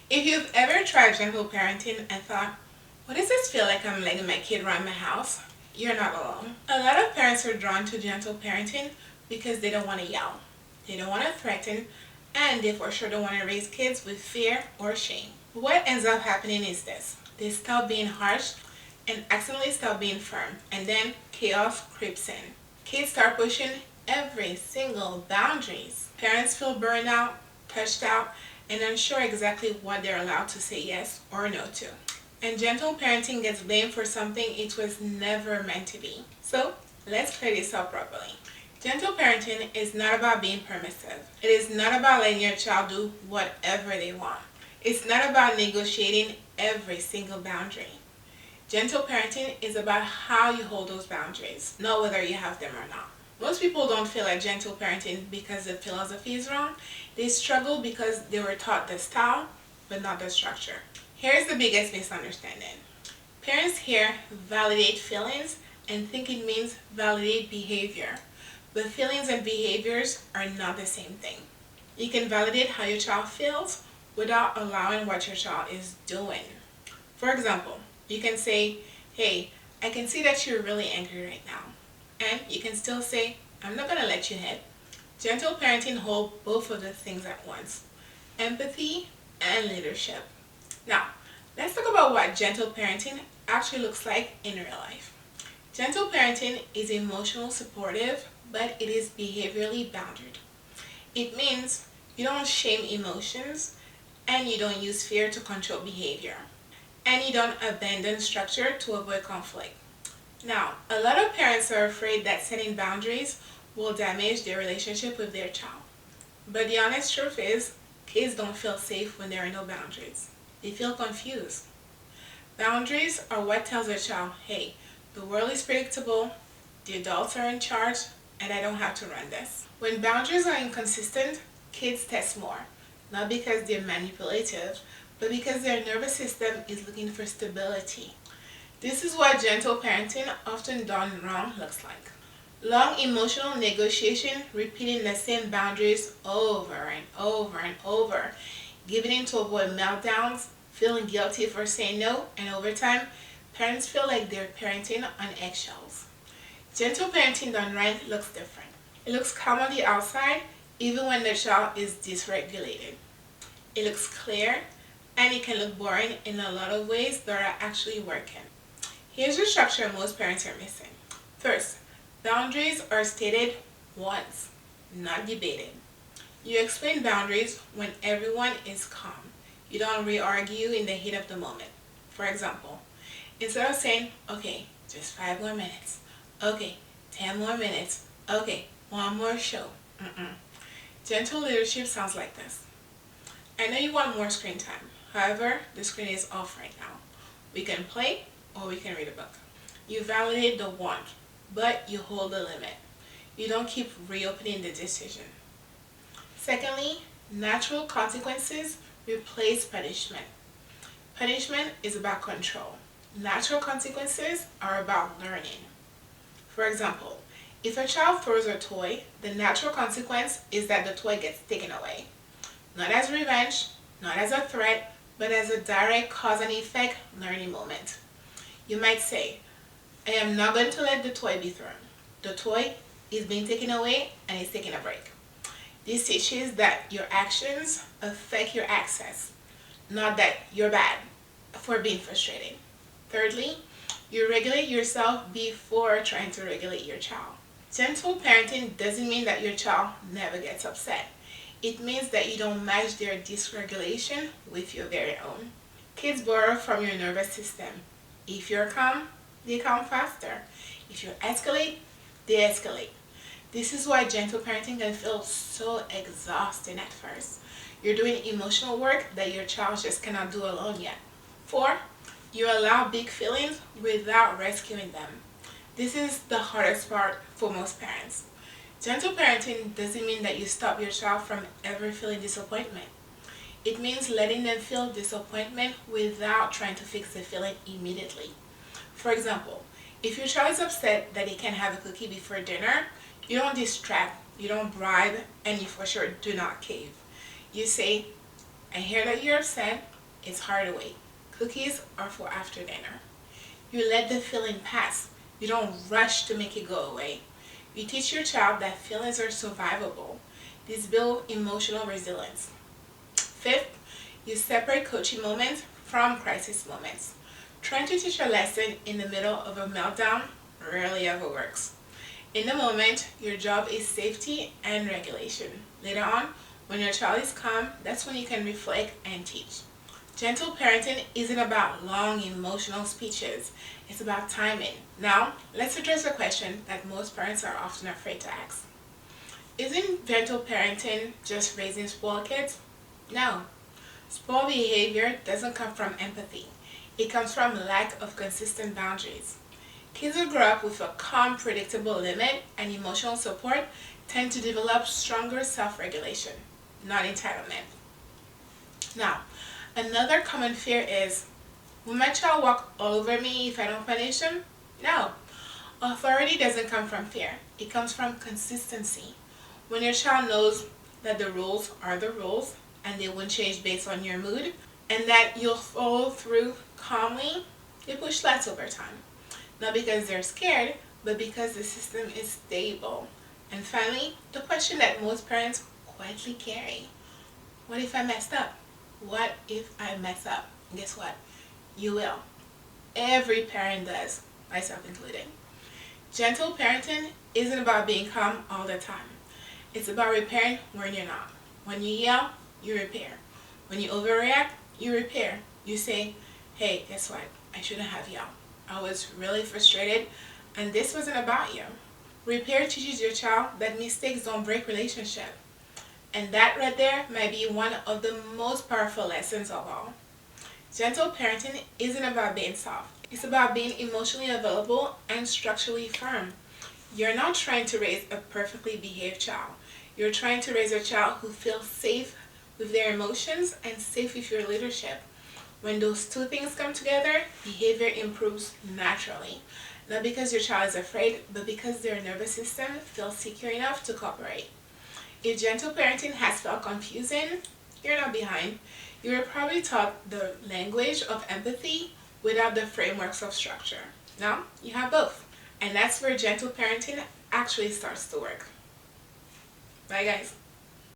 If you've ever tried gentle parenting and thought, what does this feel like I'm letting my kid run my house? You're not alone. A lot of parents are drawn to gentle parenting because they don't want to yell, they don't want to threaten, and they for sure don't want to raise kids with fear or shame. What ends up happening is this: they stop being harsh and accidentally stop being firm, and then chaos creeps in. Kids start pushing every single boundaries. Parents feel burned out, touched out, and unsure exactly what they're allowed to say yes or no to. And gentle parenting gets blamed for something it was never meant to be. So let's clear this up properly. Gentle parenting is not about being permissive. It is not about letting your child do whatever they want. It's not about negotiating every single boundary. Gentle parenting is about how you hold those boundaries, not whether you have them or not. Most people don't feel like gentle parenting because the philosophy is wrong. They struggle because they were taught the style, but not the structure. Here's the biggest misunderstanding. Parents here validate feelings and think it means validate behavior. But feelings and behaviors are not the same thing. You can validate how your child feels without allowing what your child is doing. For example, you can say, hey, I can see that you're really angry right now. And you can still say, I'm not going to let you hit. Gentle parenting holds both of the things at once: empathy and leadership. Now, let's talk about what gentle parenting actually looks like in real life. Gentle parenting is emotional supportive, but it is behaviorally bounded. It means you don't shame emotions, and you don't use fear to control behavior, and you don't abandon structure to avoid conflict. Now, a lot of parents are afraid that setting boundaries will damage their relationship with their child. But the honest truth is, kids don't feel safe when there are no boundaries. They feel confused. Boundaries are what tells a child, hey, the world is predictable, the adults are in charge, and I don't have to run this. When boundaries are inconsistent, kids test more, not because they're manipulative, but because their nervous system is looking for stability. This is what gentle parenting, often done wrong, looks like. Long emotional negotiation, repeating the same boundaries over and over and over, giving in to avoid meltdowns, feeling guilty for saying no, and over time, parents feel like they're parenting on eggshells. Gentle parenting done right looks different. It looks calm on the outside, even when the child is dysregulated. It looks clear, and it can look boring in a lot of ways that are actually working. Here's the structure most parents are missing. First, boundaries are stated once, not debated. You explain boundaries when everyone is calm. You don't re-argue in the heat of the moment. For example, instead of saying, okay, just 5 more minutes. Okay, 10 more minutes. Okay, one more show. Gentle leadership sounds like this. I know you want more screen time. However, the screen is off right now. We can play or we can read a book. You validate the want, but you hold the limit. You don't keep reopening the decision. Secondly, natural consequences replace punishment. Punishment is about control. Natural consequences are about learning. For example, if a child throws a toy, the natural consequence is that the toy gets taken away. Not as revenge, not as a threat, but as a direct cause and effect learning moment. You might say, I am not going to let the toy be thrown. The toy is being taken away and is taking a break. This teaches that your actions affect your access, not that you're bad for being frustrated. Thirdly, you regulate yourself before trying to regulate your child. Gentle parenting doesn't mean that your child never gets upset. It means that you don't match their dysregulation with your very own. Kids borrow from your nervous system. If you're calm, they calm faster. If you escalate, they escalate. This is why gentle parenting can feel so exhausting at first. You're doing emotional work that your child just cannot do alone yet. 4, you allow big feelings without rescuing them. This is the hardest part for most parents. Gentle parenting doesn't mean that you stop your child from ever feeling disappointment. It means letting them feel disappointment without trying to fix the feeling immediately. For example, if your child is upset that he can't have a cookie before dinner, you don't distract, you don't bribe, and you for sure do not cave. You say, I hear that you're upset, It's hard to wait. Cookies are for after dinner. You let the feeling pass. You don't rush to make it go away. You teach your child that feelings are survivable. This builds emotional resilience. Fifth, you separate coaching moments from crisis moments. Trying to teach a lesson in the middle of a meltdown rarely ever works. In the moment, your job is safety and regulation. Later on, when your child is calm, that's when you can reflect and teach. Gentle parenting isn't about long emotional speeches. It's about timing. Now, let's address a question that most parents are often afraid to ask. Isn't gentle parenting just raising spoiled kids? No. Spoiled behavior doesn't come from empathy. It comes from lack of consistent boundaries. Kids who grow up with a calm, predictable limit and emotional support tend to develop stronger self-regulation, not entitlement. Now, another common fear is, will my child walk all over me if I don't punish him? No. Authority doesn't come from fear. It comes from consistency. When your child knows that the rules are the rules and they won't change based on your mood, and that you'll follow through calmly, they push less over time. Not because they're scared, but because the system is stable. And finally, the question that most parents quietly carry. What if I messed up? What if I mess up? And guess what? You will. Every parent does, myself included. Gentle parenting isn't about being calm all the time. It's about repairing when you're not. When you yell, you repair. When you overreact, you repair. You say, hey, guess what? I shouldn't have yelled. I was really frustrated and this wasn't about you. Repair teaches your child that mistakes don't break relationship. And that right there might be one of the most powerful lessons of all. Gentle parenting isn't about being soft. It's about being emotionally available and structurally firm. You're not trying to raise a perfectly behaved child. You're trying to raise a child who feels safe with their emotions and safe with your leadership. When those two things come together, behavior improves naturally. Not because your child is afraid, but because their nervous system feels secure enough to cooperate. If gentle parenting has felt confusing, you're not behind. You were probably taught the language of empathy without the frameworks of structure. Now, you have both. And that's where gentle parenting actually starts to work. Bye guys.